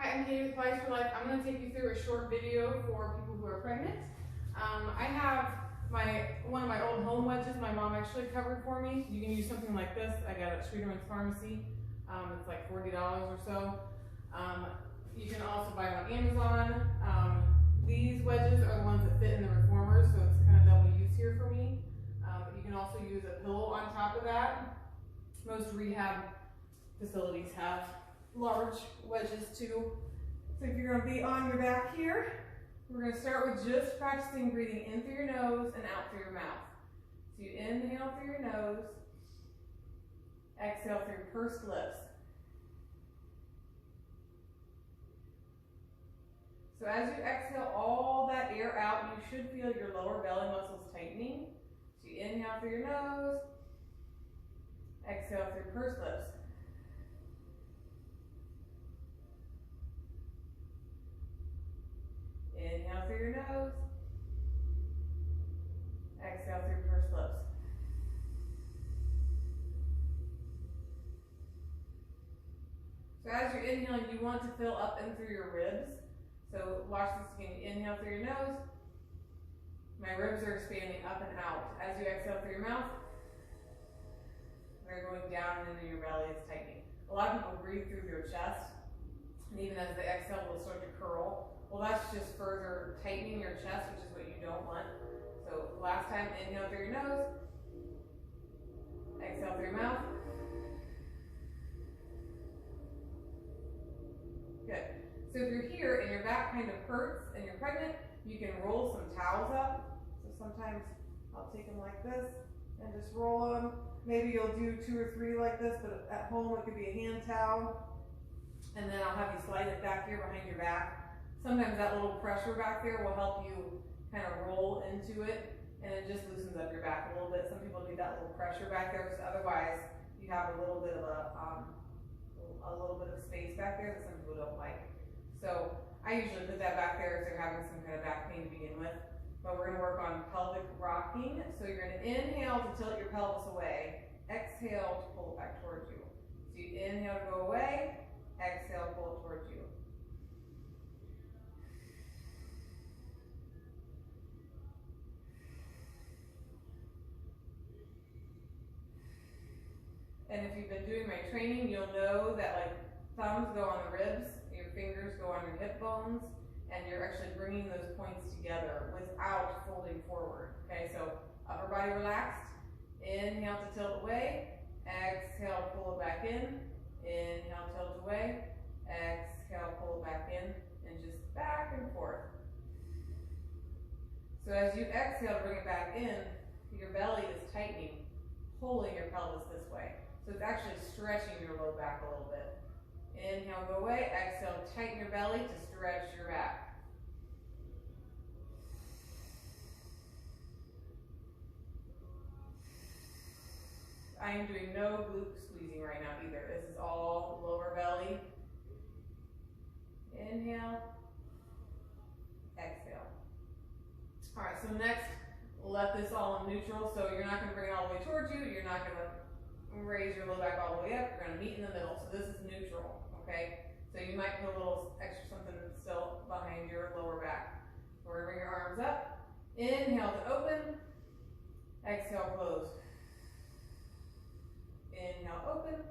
Hi, I'm Katie with Pilates For Life. I'm going to take you through a short video for people who are pregnant. I have one of my old home wedges my mom actually covered for me. You can use something like this. I got it at Streeterman's Pharmacy. It's like $40 or so. You can also buy them on Amazon. These wedges are the ones that fit in the reformers, so it's kind of double use here for me. You can also use a pillow on top of that. Most rehab facilities have large wedges too. So if you're going to be on your back here, we're going to start with just practicing breathing in through your nose and out through your mouth. So you inhale through your nose, exhale through your pursed lips. So as you exhale all that air out, you should feel your lower belly muscles tightening. So you inhale through your nose, exhale through pursed lips. Inhale through your nose, exhale through pursed lips. So as you're inhaling, you want to fill up and through your ribs. So watch this again. Inhale through your nose. My ribs are expanding up and out. As you exhale through your mouth, they're going down and into your belly. It's tightening. A lot of people breathe through their chest, and even as they exhale, will start to curl. Well, that's just further tightening your chest, which is what you don't want. So last time, inhale through your nose, exhale through your mouth. Good. So if you're here and your back kind of hurts and you're pregnant, you can roll some towels up. So sometimes I'll take them like this and just roll them. Maybe you'll do 2 or 3 like this, but at home it could be a hand towel. And then I'll have you slide it back here behind your back. Sometimes that little pressure back there will help you kind of roll into it, and it just loosens up your back a little bit. Some people need that little pressure back there, because otherwise you have a little bit of space back there that some people don't like. So I usually put that back there if they're having some kind of back pain to begin with. But we're going to work on pelvic rocking. So you're going to inhale to tilt your pelvis away. Exhale to pull it back towards you. So you inhale to go away. Exhale, pull it towards you. And if you've been doing my training, you'll know that like thumbs go on the ribs, your fingers go on your hip bones, and you're actually bringing those points together without folding forward. Okay, so upper body relaxed. Inhale to tilt away. Exhale, pull it back in. Inhale, tilt away. Exhale, pull it back in, and just back and forth. So as you exhale to bring it back in, your belly is tightening, pulling your pelvis this way. So it's actually stretching your low back a little bit. Inhale, go away. Exhale, tighten your belly to stretch your back. I am doing no glute squeezing right now either. This is all lower belly. Inhale, exhale. All right, so next, let this all in neutral. So you're not going to bring it all the way towards you. You're not going to raise your low back all the way up. You're going to meet in the middle. So this is neutral, okay? So you might put a little extra something still behind your lower back. We're going to bring your arms up. Inhale to open. Exhale, close. Inhale, open.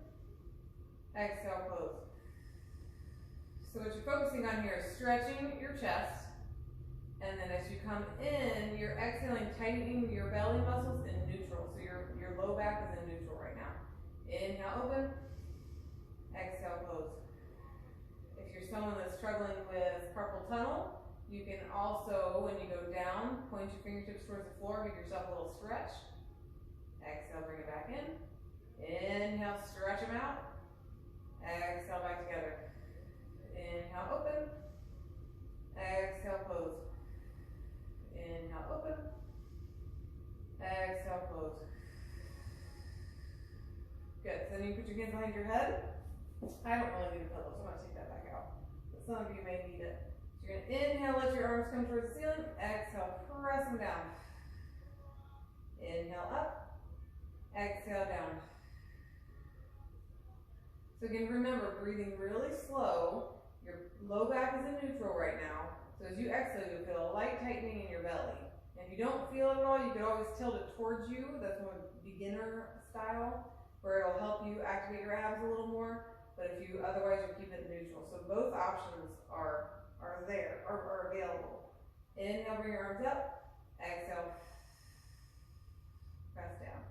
Exhale, close. So what you're focusing on here is stretching your chest. And then as you come in, you're exhaling, tightening your belly muscles in neutral. So your low back is in neutral right now. Inhale, open. Exhale, close. If you're someone that's struggling with carpal tunnel, you can also, when you go down, point your fingertips towards the floor, give yourself a little stretch. Exhale, bring it back in. Inhale, stretch them out. Exhale, back together. Inhale, open. Exhale, close. Inhale, open. Exhale, close. Good. So then you put your hands behind your head. I don't really need a pillow, so I'm going to take that back out. But some of you may need it. So you're going to inhale, let your arms come towards the ceiling. Exhale, press them down. Inhale, up. Exhale, down. So again, remember, breathing really slow. You're low back is in neutral right now. So as you exhale, you'll feel a light tightening in your belly. And if you don't feel it at all, you can always tilt it towards you. That's more beginner style, where it'll help you activate your abs a little more. But if you otherwise, you keep it neutral. So both options are available. Inhale, bring your arms up. Exhale, press down.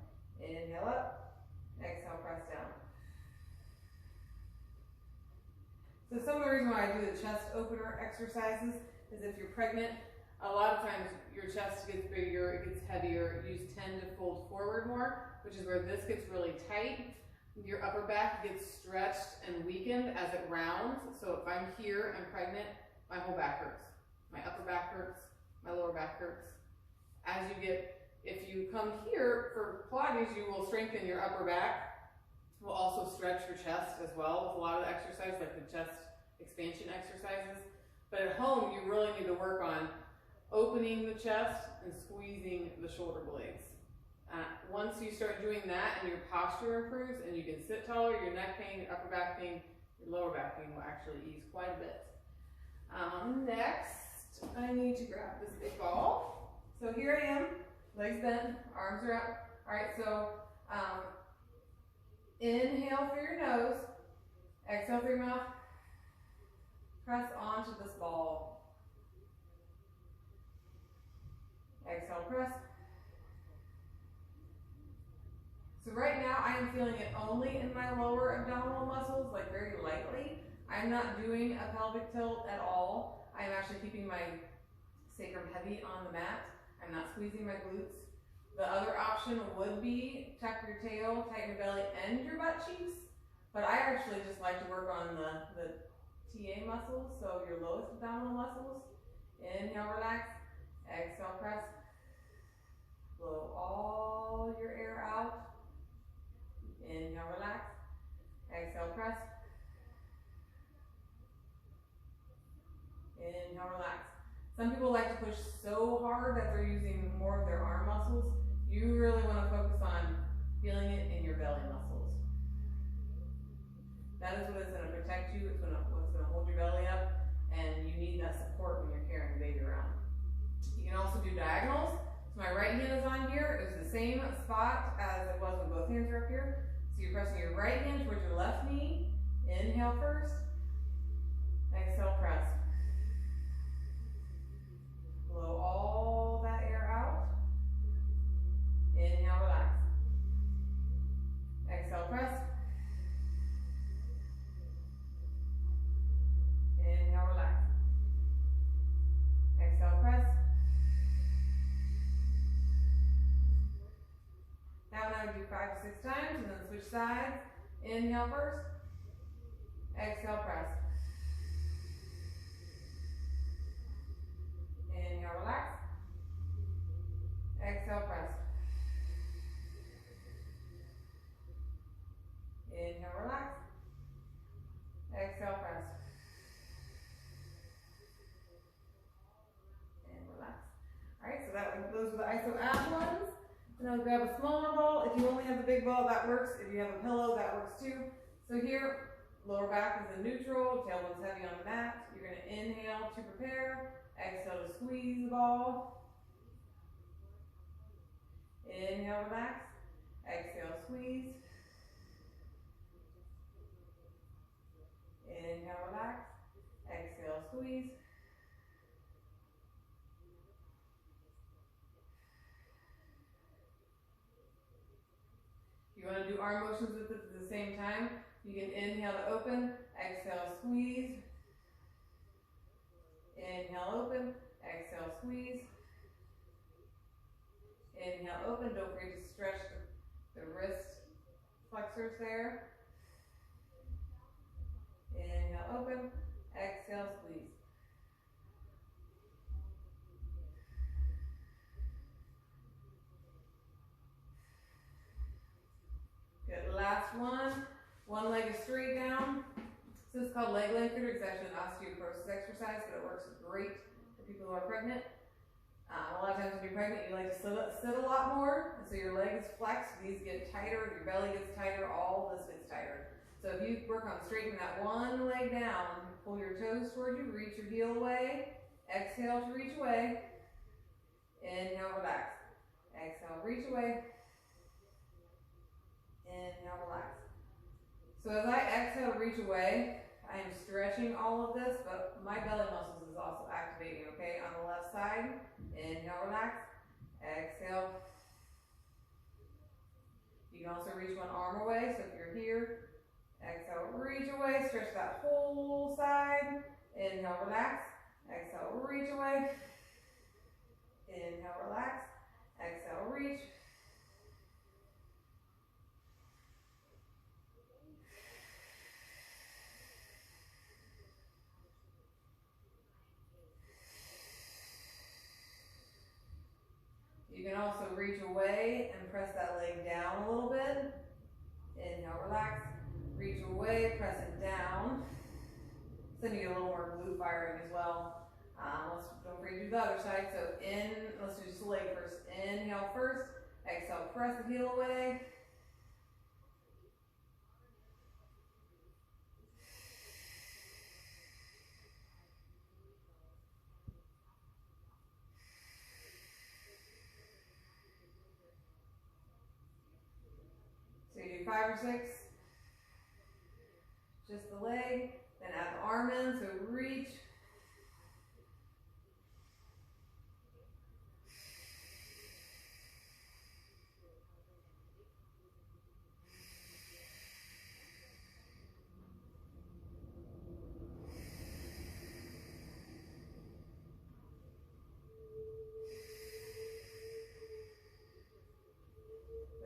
Inhale up. Exhale, press down. So some of the reason why I do the chest opener exercises is if you're pregnant, a lot of times your chest gets bigger, it gets heavier, you tend to fold forward more, which is where this gets really tight. Your upper back gets stretched and weakened as it rounds. So if I'm here, I'm pregnant, my whole back hurts. My upper back hurts, my lower back hurts. If you come here for Pilates, you will strengthen your upper back. We'll also stretch your chest as well with a lot of the exercises, like the chest expansion exercises. But at home, you really need to work on opening the chest and squeezing the shoulder blades. Once you start doing that and your posture improves and you can sit taller, your neck pain, your upper back pain, your lower back pain will actually ease quite a bit. Next, I need to grab this big ball. So here I am, legs bent, arms are up. All right, so inhale through your nose, exhale through your mouth, press onto this ball. Exhale, press. So right now I am feeling it only in my lower abdominal muscles, like very lightly. I'm not doing a pelvic tilt at all. I'm actually keeping my sacrum heavy on the mat. I'm not squeezing my glutes. The other option would be tuck your tail, tighten your belly and your butt cheeks. But I actually just like to work on the TA muscles, so your lowest abdominal muscles. Inhale, relax. Exhale, press. Blow all your air out. Inhale, relax. Exhale, press. Inhale, relax. Some people like to push so hard that they're using more of their arm muscles. You really want to focus on feeling it in your belly muscles. That is what is going to protect you. It's what's going to hold your belly up, and you need that support when you're carrying the baby around. You can also do diagonals. So my right hand is on here. It's the same spot as it was when both hands are up here. So you're pressing your right hand towards your left knee. Inhale first. Exhale, press. Blow all that air out. Inhale, relax. Exhale, press. Inhale, relax. Exhale, press. That one I would do 5 to 6 times and then switch sides. Inhale first. Exhale, press. Inhale, relax. Exhale, press. Inhale, relax. Exhale, press. And relax. Alright, so those were the iso ab ones. Now grab a smaller ball. If you only have the big ball, that works. If you have a pillow, that works too. So here, lower back is in neutral, tailbone's heavy on the mat. You're going to inhale to prepare. Exhale to squeeze the ball. Inhale, relax. Exhale, squeeze. Inhale, relax. Exhale, squeeze. You want to do arm motions with it at the same time. You can inhale to open, exhale, squeeze. Inhale, open, exhale, squeeze. Inhale, open. Don't forget to stretch the wrist flexors there. Inhale, open, exhale, squeeze. Good, last one. One leg is straight down. So this is called leg lengthener. It's actually an osteoporosis exercise, but it works great for people who are pregnant. A lot of times when you're pregnant, you like to sit a lot more, and so your leg is flexed. These get tighter, your belly gets tighter, all this gets tighter. So if you work on straightening that one leg down, pull your toes towards you, reach your heel away, exhale to reach away, inhale, relax, exhale, reach away, inhale, relax. So as I exhale, reach away, I am stretching all of this, but my belly muscles is also activating, okay? On the left side, inhale, relax, exhale. You can also reach one arm away, so if you're here, exhale, reach away, stretch that whole side, inhale, relax, exhale, reach away, inhale, relax, exhale, reach. You can also reach away and press that leg down a little bit. Inhale, relax. Reach away, press it down. Sending you a little more glute firing as well. Don't forget to do the other side. So let's do just the leg first. Inhale first. Exhale, press the heel away. So you do 5 or 6. Just the leg. Then add the arm in, so reach.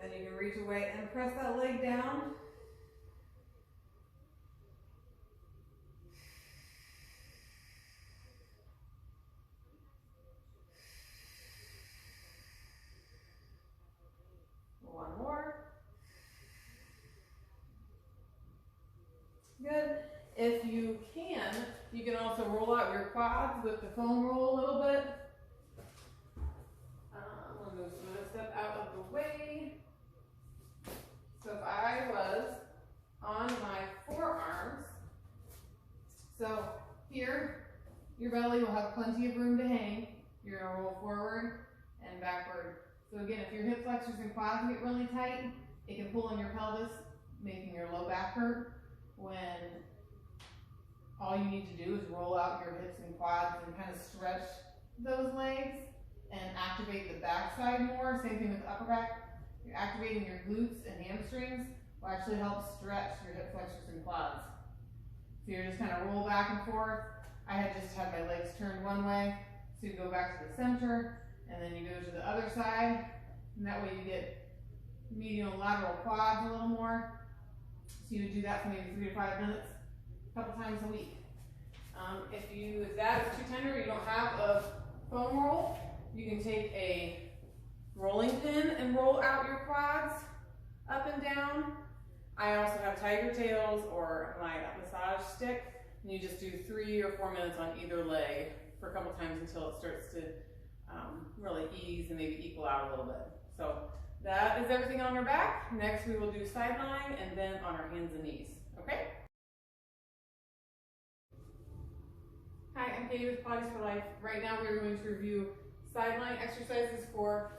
Then you can reach away and press that leg down. One more. Good. If you can also roll out your quads with the foam roll a little bit. I'm going to step out of the way. So if I was on my forearms, so here, your belly will have plenty of room to hang. You're going to roll forward and backward. So again, if your hip flexors and quads get really tight, it can pull in your pelvis, making your low back hurt, when all you need to do is roll out your hips and quads and kind of stretch those legs and activate the back side more. Same thing with the upper back. You're activating your glutes and hamstrings will actually help stretch your hip flexors and quads. So you're just kind of roll back and forth. I had just had my legs turned one way, so you go back to the center, and then you go to the other side, and that way you get medial lateral quads a little more. So you would do that for maybe 3 to 5 minutes, a couple times a week. If that is too tender, you don't have a foam roll, you can take a rolling pin and roll out your quads up and down. I also have tiger tails or my massage stick, and you just do 3 or 4 minutes on either leg for a couple times until it starts to really ease and maybe equal out a little bit. So that is everything on our back. Next we will do side lying and then on our hands and knees, okay? Hi, I'm Katie with Pilates For Life. Right now we're going to review side lying exercises for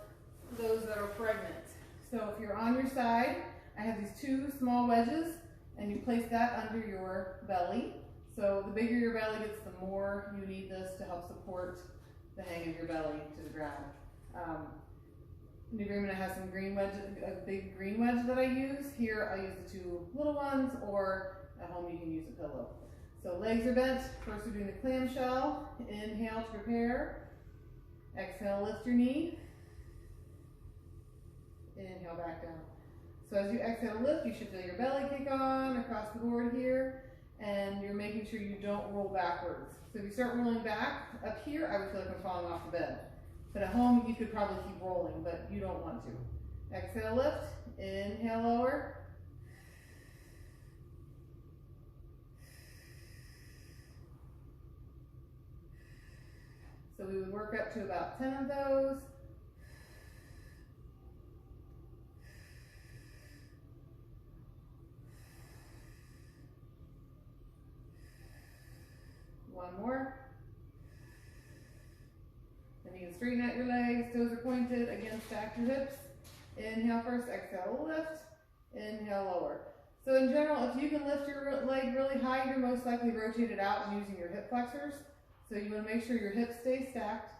those that are pregnant. So if you're on your side, I have these 2 small wedges, and you place that under your belly. So the bigger your belly gets, the more you need this to help support the hang of your belly to the ground. In the agreement, I have some green wedge, a big green wedge that I use. Here I use the 2 little ones, or at home you can use a pillow. So legs are bent. First we're doing the clamshell. Inhale to prepare. Exhale, lift your knee. Inhale back down. So as you exhale, lift, you should feel your belly kick on across the board here, and you're making sure you don't roll backwards. So if you start rolling back up here, I would feel like I'm falling off the bed. But at home, you could probably keep rolling, but you don't want to. Exhale, lift. Inhale, lower. So we would work up to about 10 of those. straighten out your legs, toes are pointed. Again, stack your hips. Inhale first, exhale, lift. Inhale, lower. So in general, if you can lift your leg really high, you're most likely rotated out and using your hip flexors. So you want to make sure your hips stay stacked.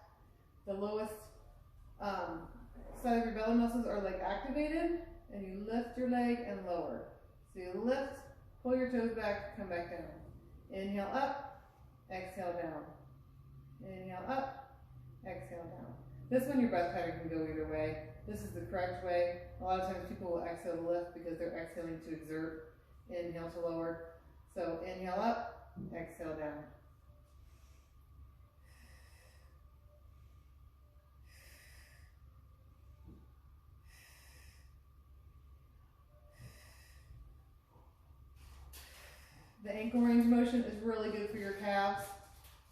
The lowest side of your belly muscles are like activated, and you lift your leg and lower. So you lift, pull your toes back, come back down. Inhale up, exhale down. Inhale up, exhale down. This one your breath pattern can go either way. This is the correct way. A lot of times people will exhale to lift because they're exhaling to exert. Inhale to lower. So inhale up, exhale down. The ankle range of motion is really good for your calves.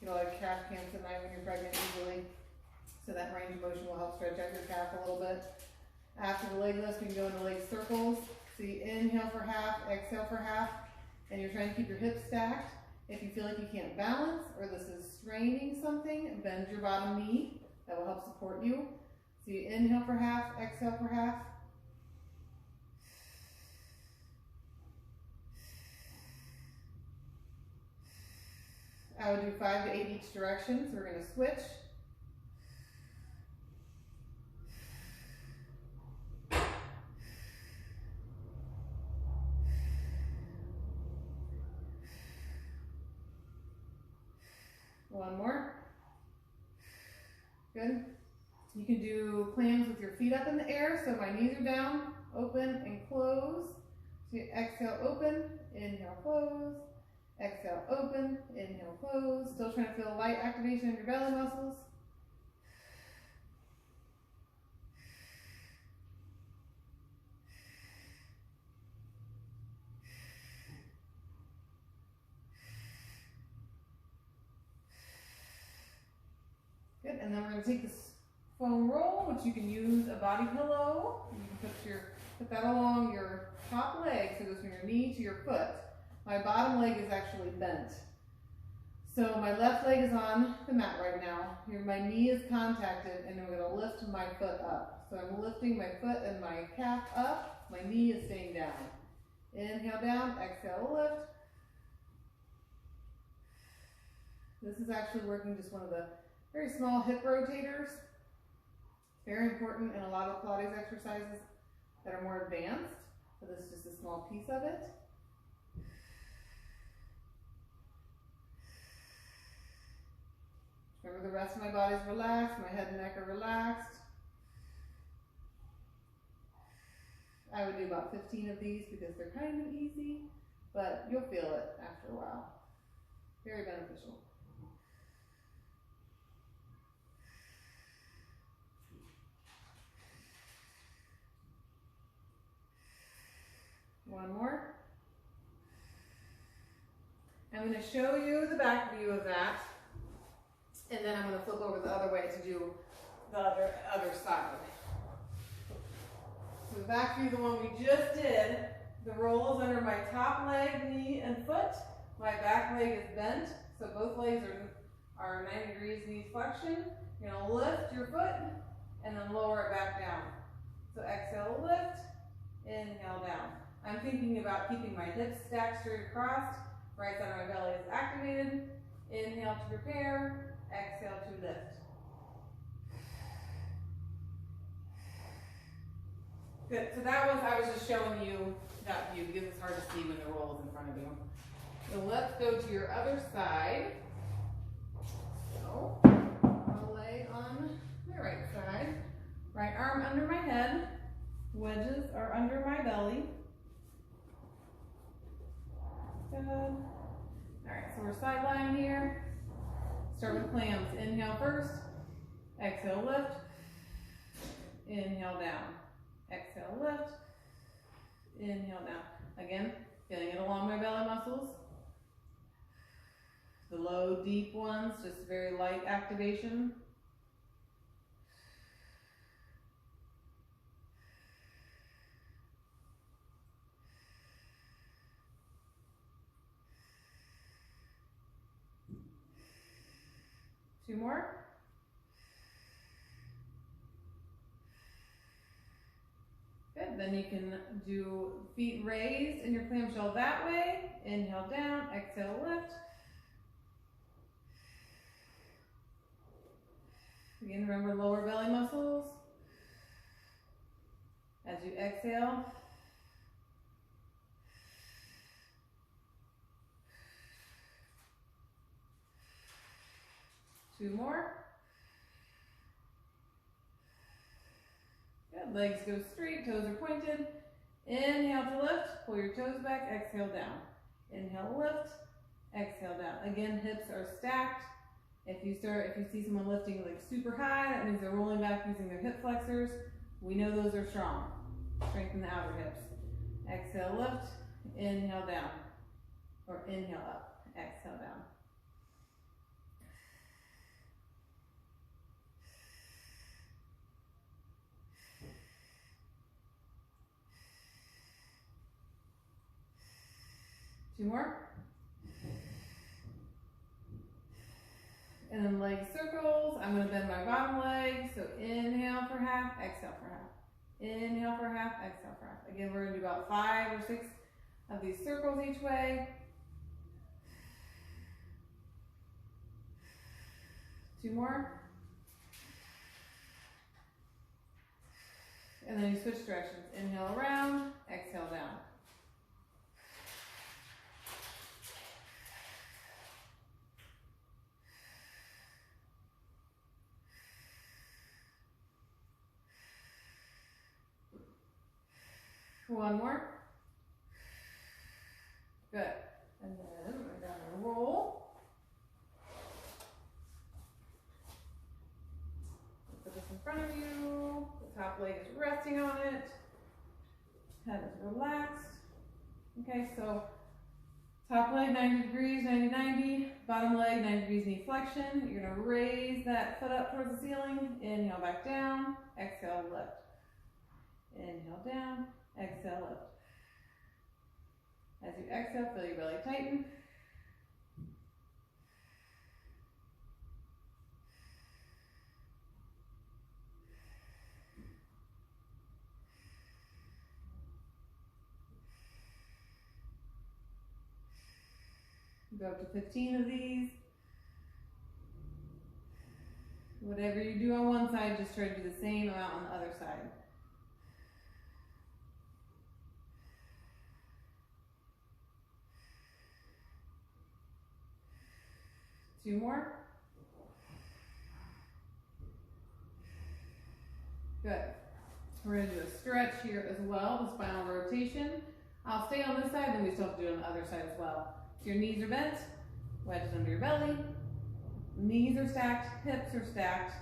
You know, like calf cramps at night when you're pregnant usually. So that range of motion will help stretch out your calf a little bit. After the leg lifts, we can go into leg circles. So you inhale for half, exhale for half, and you're trying to keep your hips stacked. If you feel like you can't balance or this is straining something, bend your bottom knee. That will help support you. So you inhale for half, exhale for half. I would do 5 to 8 each direction, so we're going to switch. One more. Good. You can do clams with your feet up in the air, so my knees are down, open and close. So you exhale, open, inhale, close. Exhale, open, inhale, close. Still trying to feel light activation in your belly muscles. Good, and then we're going to take this foam roll, which you can use a body pillow. You can put that along your top leg, so it goes from your knee to your foot. My bottom leg is actually bent. So my left leg is on the mat right now. My knee is contacted, and I'm going to lift my foot up. So I'm lifting my foot and my calf up. My knee is staying down. Inhale down, exhale, lift. This is actually working just one of the very small hip rotators. Very important in a lot of Pilates exercises that are more advanced. So this is just a small piece of it. Remember, the rest of my body's relaxed, my head and neck are relaxed. I would do about 15 of these because they're kind of easy, but you'll feel it after a while. Very beneficial. One more. I'm going to show you the back view of that. And then I'm going to flip over the other way to do the other side. So the back view, the one we just did, the roll is under my top leg, knee, and foot. My back leg is bent, so both legs are 90 degrees knee flexion. You're going to lift your foot and then lower it back down. So exhale, lift, inhale, down. I'm thinking about keeping my hips stacked straight across. Right side of my belly is activated. Inhale to prepare. Exhale to lift. Good, so I was just showing you that view because it's hard to see when the roll is in front of you. So let's go to your other side. So, I'll lay on my right side. Right arm under my head. Wedges are under my belly. Good. Alright, so we're side lying here. Start with clams. Inhale first. Exhale, lift. Inhale, down. Exhale, lift. Inhale, down. Again, feeling it along my belly muscles. The low, deep ones, just very light activation. Two more. Good. Then you can do feet raised in your clamshell that way. Inhale down, exhale lift. Again, remember lower belly muscles. As you exhale, two more. Good. Legs go straight, toes are pointed. Inhale to lift, pull your toes back, exhale down. Inhale, lift, exhale down. Again, hips are stacked. If you see someone lifting like super high, that means they're rolling back using their hip flexors. We know those are strong. Strengthen the outer hips. Exhale, lift, inhale down. Or inhale up, exhale down. Two more. And then leg circles. I'm going to bend my bottom leg. So inhale for half, exhale for half. Inhale for half, exhale for half. Again, we're going to do about 5 or 6 of these circles each way. Two more. And then you switch directions. Inhale around, exhale down. One more. Good. And then we're going to roll. Put this in front of you. The top leg is resting on it. Head is relaxed. Okay, so top leg 90 degrees, 90-90. Bottom leg 90 degrees knee flexion. You're going to raise that foot up towards the ceiling. Inhale back down. Exhale, lift. Inhale down. Exhale, lift. As you exhale, feel your belly tighten. Go up to 15 of these. Whatever you do on one side, just try to do the same amount on the other side. Two more. Good. We're going to do a stretch here as well, the spinal rotation. I'll stay on this side, then we still have to do it on the other side as well. So your knees are bent, wedges under your belly, knees are stacked, hips are stacked,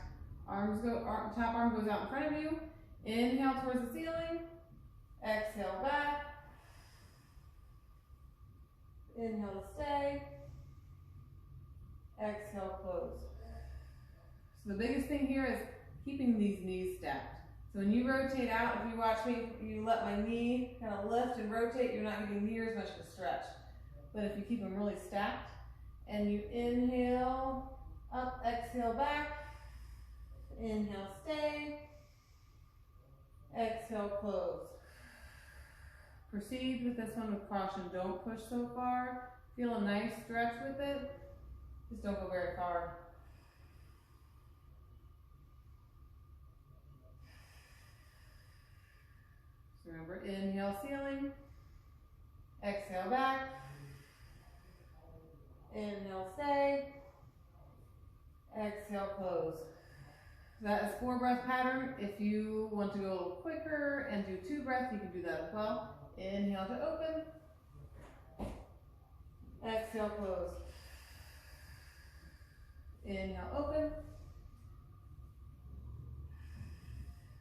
top arm goes out in front of you. Inhale towards the ceiling, exhale back. Inhale to stay. Exhale, close. So the biggest thing here is keeping these knees stacked. So when you rotate out, if you watch me, you let my knee kind of lift and rotate, you're not getting near as much of a stretch. But if you keep them really stacked, and you inhale up, exhale back, inhale, stay, exhale, close. Proceed with this one with caution. Don't push so far. Feel a nice stretch with it. Just don't go very far. So remember, inhale, ceiling. Exhale, back. Inhale, stay. Exhale, close. That is 4-breath pattern. If you want to go a little quicker and do 2 breaths, you can do that as well. Inhale to open. Exhale, close. Inhale, open.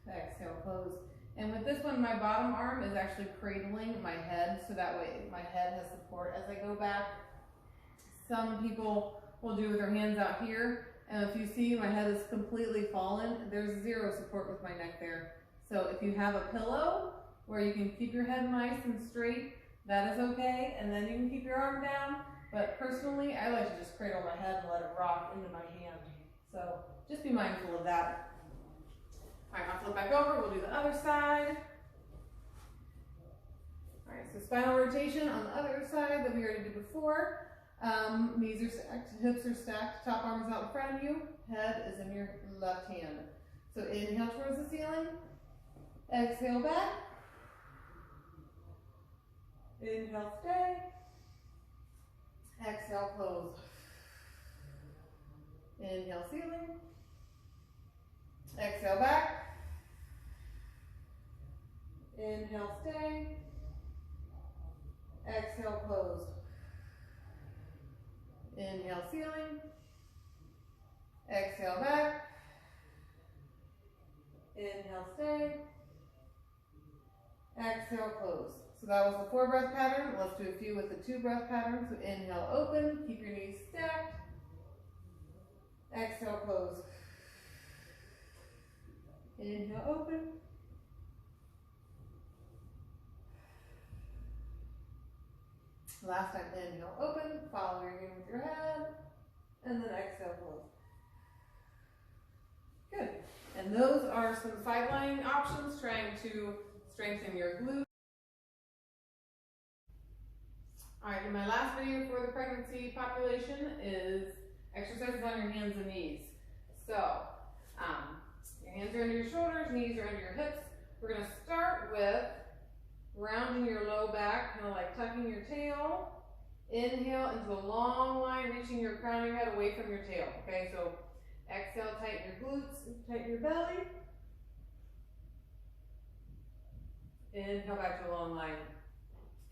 Exhale, close. And with this one, my bottom arm is actually cradling my head, so that way my head has support as I go back. Some people will do with their hands out here, and if you see my head is completely fallen, there's 0 support with my neck there. So if you have a pillow where you can keep your head nice and straight, that is okay, and then you can keep your arm down. But personally, I like to just cradle my head and let it rock into my hand. So just be mindful of that. All right, I'll flip back over. We'll do the other side. spinal rotation on the other side that we already did before. Knees are stacked, hips are stacked, top arm is out in front of you, head is in your left hand. So inhale towards the ceiling, exhale back, inhale stay, exhale close, inhale ceiling, exhale back, inhale stay, exhale close, inhale ceiling, exhale back, inhale stay, exhale close. So that was the 4 breath pattern. Let's do a few with the 2 breath pattern. So inhale open, keep your knees stacked, exhale close, inhale open, last time inhale open, following in with your head, and then exhale close. Good. And those are some sidelying options, trying to strengthen your glutes. All right, and my last video for the pregnancy population is exercises on your hands and knees. So, your hands are under your shoulders, knees are under your hips. We're gonna start with rounding your low back, kind of like tucking your tail. Inhale into a long line, reaching your crown of your head away from your tail, okay? So exhale, tighten your glutes, tighten your belly. Inhale back to a long line.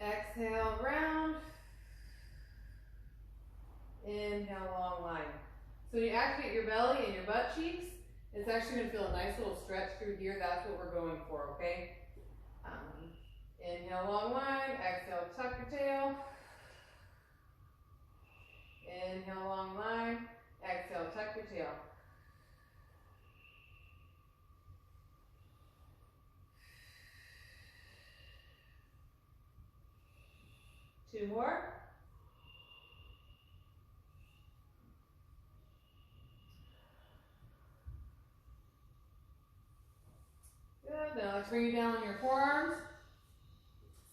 Exhale, round. Inhale, long line. So when you activate your belly and your butt cheeks, it's actually going to feel a nice little stretch through here. That's what we're going for, okay? Inhale, long line. Exhale, tuck your tail. Inhale, long line. Exhale, tuck your tail. Two more. Good. Now let's bring you down on your forearms.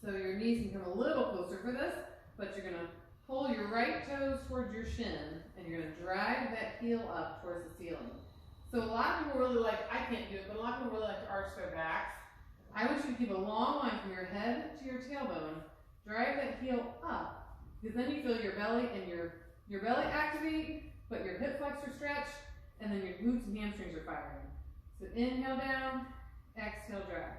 So your knees can come a little closer for this, but you're going to pull your right toes towards your shin, and you're going to drag that heel up towards the ceiling. So a lot of people really like, I can't do it, but a lot of people really like to arch their backs. I want you to keep a long line from your head to your tailbone. Drag that heel up, because then you feel your belly and your belly activate, but your hip flexor stretch, and then your glutes and hamstrings are firing. So inhale down, exhale drag.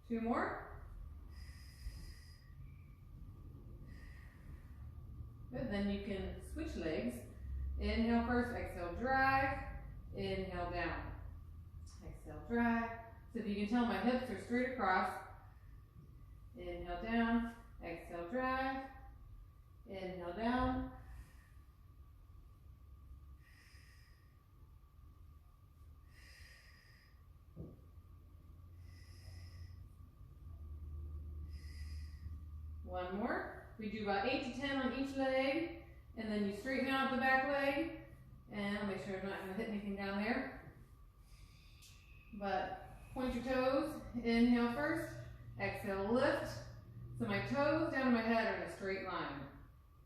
Two more. Good, then you can switch legs. Inhale first, exhale, drag. Inhale down. Exhale, drag. So if you can tell, my hips are straight across. Inhale down, exhale, drag. Inhale down. One more. We do about 8 to 10 on each leg, and then you straighten out the back leg, and I'll make sure I'm not going to hit anything down there. But point your toes, inhale first, exhale, lift. So my toes down to my head are in a straight line.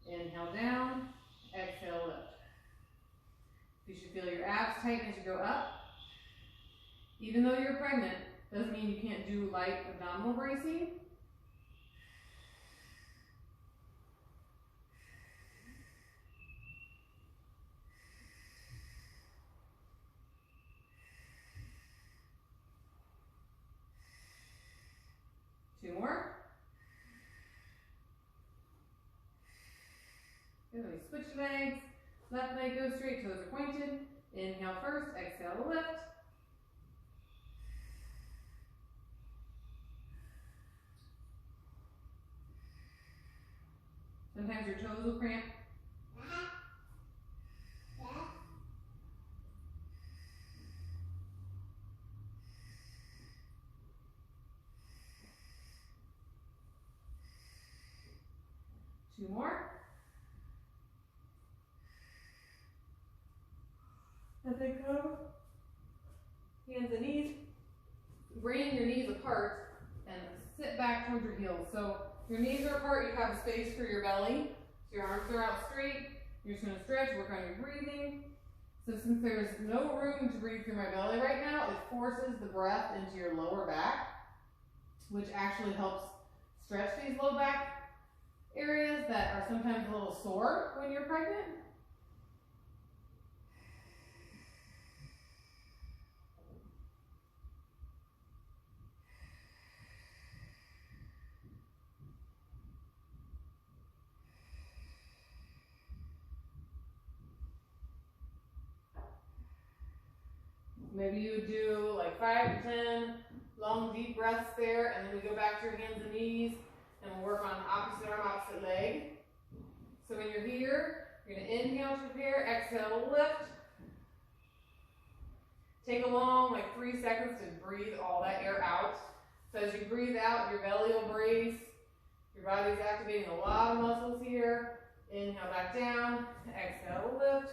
Inhale down, exhale, lift. You should feel your abs tighten as you go up. Even though you're pregnant, doesn't mean you can't do light abdominal bracing. Two more. Good, then we switch legs. Left leg goes straight, toes are pointed. Inhale first, exhale, lift. Sometimes your toes will cramp. 2 more. And then come, hands and knees. Bring your knees apart and sit back towards your heels. So your knees are apart, you have space for your belly. So your arms are out straight. You're just going to stretch, work on your breathing. So since there's no room to breathe through my belly right now, it forces the breath into your lower back, which actually helps stretch these low back areas that are sometimes a little sore when you're pregnant. Maybe you would do like 5 to 10 long, deep breaths there, and then we go back to your hands and knees, and we'll work on opposite arm, opposite leg. So when you're here, you're going to inhale to prepare, exhale, lift. Take a long, like 3 seconds to breathe all that air out. So as you breathe out, your belly will brace. Your body's activating a lot of muscles here. Inhale back down, exhale, lift.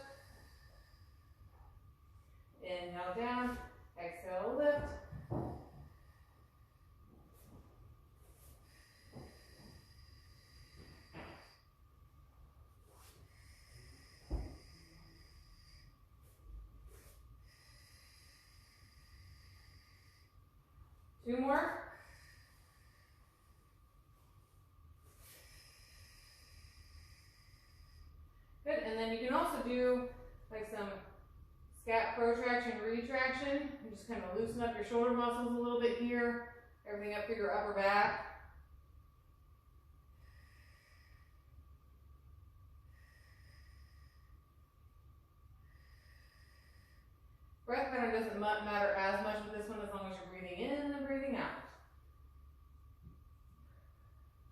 Inhale down, exhale, lift. Two more. Good, and then you can also do like some scap protraction, retraction. You just kind of loosen up your shoulder muscles a little bit here. Everything up through your upper back. Breath pattern doesn't matter as much with this one as long as you're breathing in and breathing out.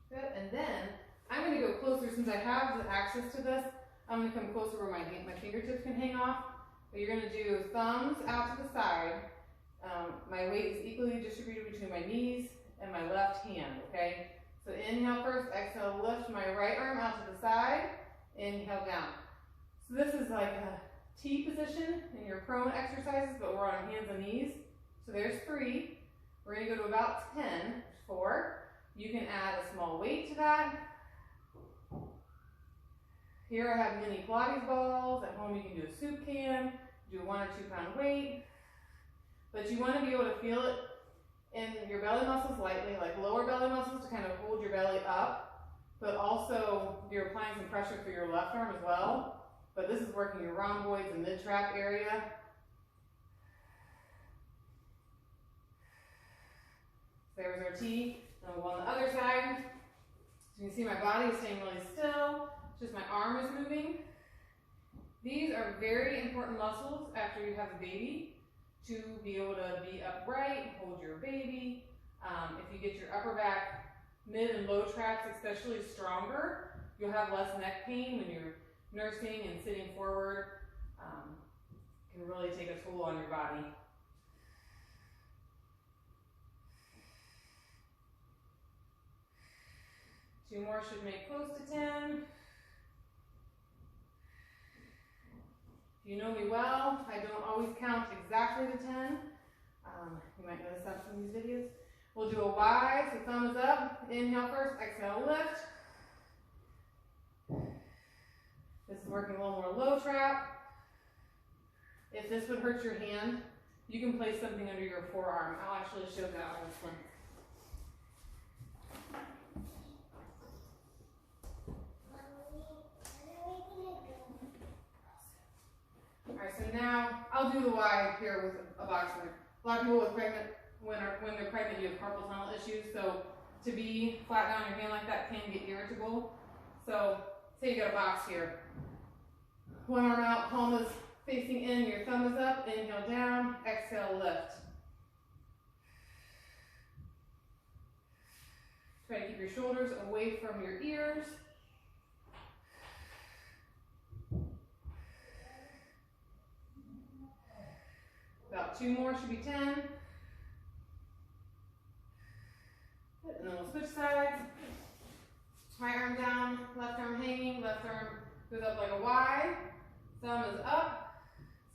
Good, and then I'm going to go closer since I have the access to this. I'm going to come closer where my fingertips can hang off. But you're going to do thumbs out to the side. My weight is equally distributed between my knees and my left hand, okay? So inhale first, exhale, lift my right arm out to the side, inhale down. So this is like a T position in your prone exercises, but we're on hands and knees. So there's 3. We're going to go to about 10, 4. You can add a small weight to that. Here I have mini Pilates balls. At home you can do a soup can, do a 1 or 2 pound weight. But you want to be able to feel it in your belly muscles lightly, like lower belly muscles to kind of hold your belly up. But also you're applying some pressure through your left arm as well. But this is working your rhomboids and mid-trap area. There's our T. And we'll go on the other side. So you can see my body is staying really still. Just my arm is moving. These are very important muscles after you have a baby to be able to be upright, hold your baby. If you get your upper back, mid and low traps especially stronger, you'll have less neck pain when you're nursing and sitting forward. Can really take a toll on your body. Two more should make close to 10. If you know me well, I don't always count exactly to 10. You might notice that from these videos. We'll do a Y, so thumbs up. Inhale first, exhale, lift. This is working a little more low trap. If this would hurt your hand, you can place something under your forearm. I'll actually show that on this one. Alright, so now I'll do the Y here with a boxer. A lot of people with pregnant, when they're pregnant, you have carpal tunnel issues. So to be flat down your hand like that can get irritable. So say you got a box here. One arm out, palm is facing in, your thumb is up, inhale down, exhale, lift. Try to keep your shoulders away from your ears. About 2 more should be 10. And then we'll switch sides. Right arm down, left arm hanging, left arm goes up like a Y, thumb is up.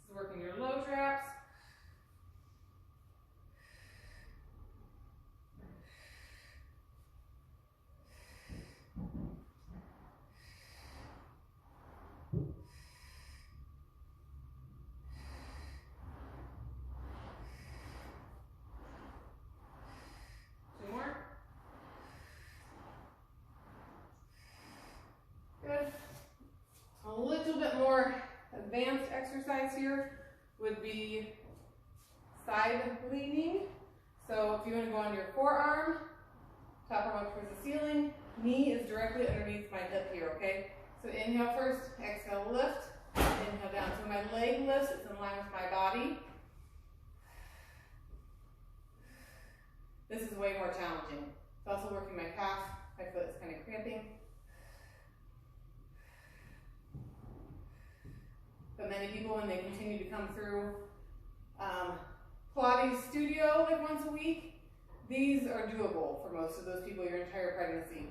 This is working your low traps. Two more. Good. A little bit more advanced exercise here would be side leaning. So if you want to go on your forearm, top arm up towards the ceiling, knee is directly underneath my hip here, okay? So inhale first, exhale, lift, inhale down. So my leg lifts, it's in line with my body. This is way more challenging. It's also working my calf, my foot is kind of cramping. But many people, when they continue to come through Pilates studio like once a week, these are doable for most of those people your entire pregnancy.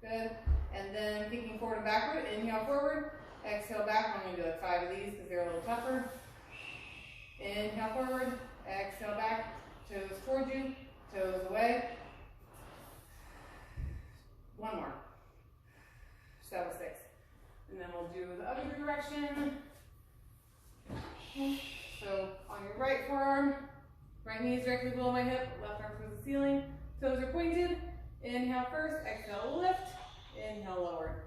Good. And then kicking forward and backward, inhale forward, exhale back. I'm going to do like 5 of these because they're a little tougher. Inhale forward, exhale back, toes towards you, toes away. One more. So that was 6. And then we'll do the other direction. So on your right forearm, right knee is directly below my hip, left arm towards the ceiling, toes are pointed. Inhale first, exhale lift, inhale lower.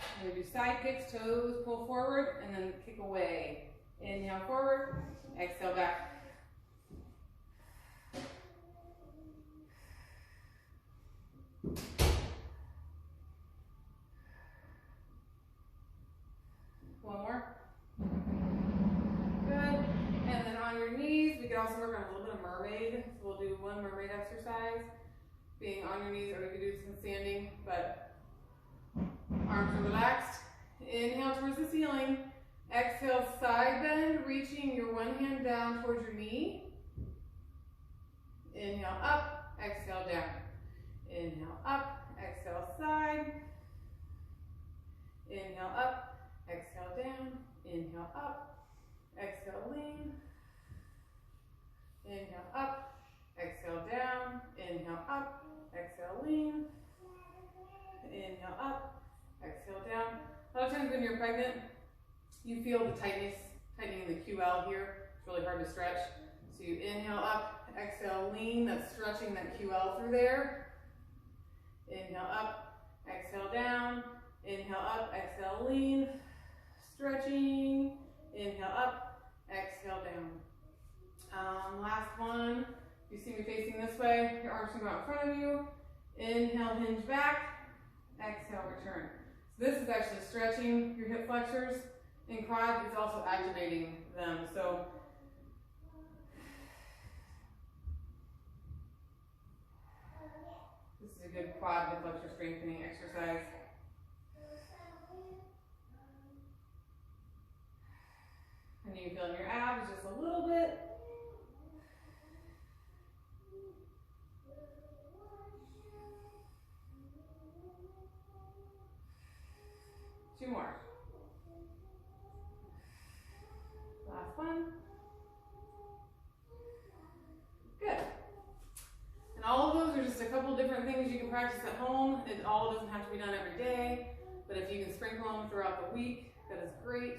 I'm going to do side kicks, toes pull forward, and then kick away. Inhale forward, exhale back. One more. Good. And then on your knees, we can also work on a little bit of mermaid. So we'll do one mermaid exercise, being on your knees, or we could do some standing, but arms are relaxed. Inhale towards the ceiling. Exhale, side bend, reaching your one hand down towards your knee. Inhale up, exhale down. Inhale up, exhale side. Inhale up, exhale down. Inhale up, exhale lean. Inhale up, exhale down. Inhale up, exhale lean. Inhale up, exhale down. A lot of times when you're pregnant, you feel the tightening in the QL here. It's really hard to stretch. So you inhale up, exhale lean, that's stretching that QL through there. Inhale up, exhale down. Inhale up, exhale lean, stretching. Inhale up, exhale down. Last one. You see me facing this way, your arms can go out in front of you. Inhale, hinge back. Exhale, return. So this is actually stretching your hip flexors. In quad, it's also activating them. So this is a good quad hip flexor strengthening exercise. And you can feel in your abs just a little bit. Two more. Last one. Good. And all of those are just a couple different things you can practice at home. It all doesn't have to be done every day, but if you can sprinkle them throughout the week, that is great.